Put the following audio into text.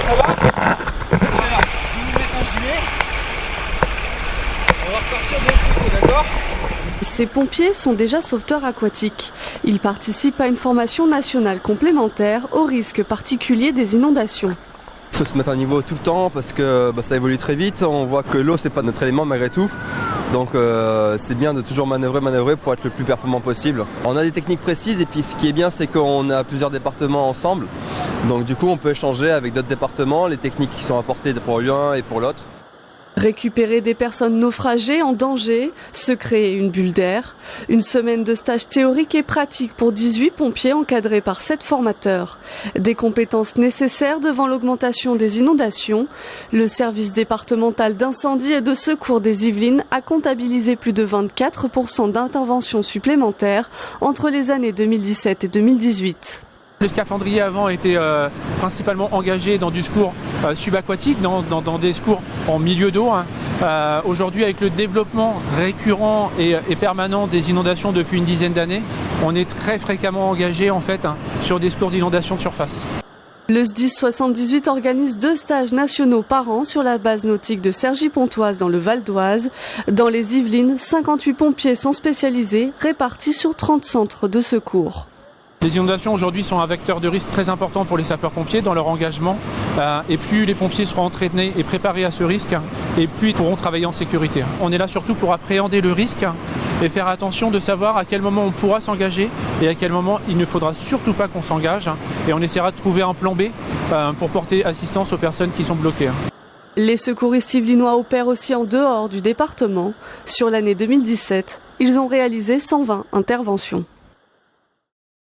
ça va? Voilà, vous vous mettez un gilet. On va repartir de l'autre côté, d'accord? Ces pompiers sont déjà sauveteurs aquatiques. Ils participent à une formation nationale complémentaire aux risques particuliers des inondations. Il faut se mettre à niveau tout le temps parce que ça évolue très vite. On voit que l'eau, c'est pas notre élément malgré tout. Donc c'est bien de toujours manœuvrer pour être le plus performant possible. On a des techniques précises et puis ce qui est bien, c'est qu'on a plusieurs départements ensemble. Donc du coup, on peut échanger avec d'autres départements les techniques qui sont apportées pour l'un et pour l'autre. Récupérer des personnes naufragées en danger, se créer une bulle d'air. Une semaine de stage théorique et pratique pour 18 pompiers encadrés par 7 formateurs. Des compétences nécessaires devant l'augmentation des inondations. Le service départemental d'incendie et de secours des Yvelines a comptabilisé plus de 24% d'interventions supplémentaires entre les années 2017 et 2018. Le scaphandrier avant était principalement engagé dans du secours subaquatique, dans des secours en milieu d'eau. Aujourd'hui, avec le développement récurrent et permanent des inondations depuis une dizaine d'années, on est très fréquemment engagé sur des secours d'inondation de surface. Le SDIS 78 organise 2 stages nationaux par an sur la base nautique de Cergy-Pontoise dans le Val d'Oise. Dans les Yvelines, 58 pompiers sont spécialisés, répartis sur 30 centres de secours. Les inondations aujourd'hui sont un vecteur de risque très important pour les sapeurs-pompiers dans leur engagement. Et plus les pompiers seront entraînés et préparés à ce risque, et plus ils pourront travailler en sécurité. On est là surtout pour appréhender le risque et faire attention de savoir à quel moment on pourra s'engager et à quel moment il ne faudra surtout pas qu'on s'engage. Et on essaiera de trouver un plan B pour porter assistance aux personnes qui sont bloquées. Les secouristes yvelinois opèrent aussi en dehors du département. Sur l'année 2017, ils ont réalisé 120 interventions.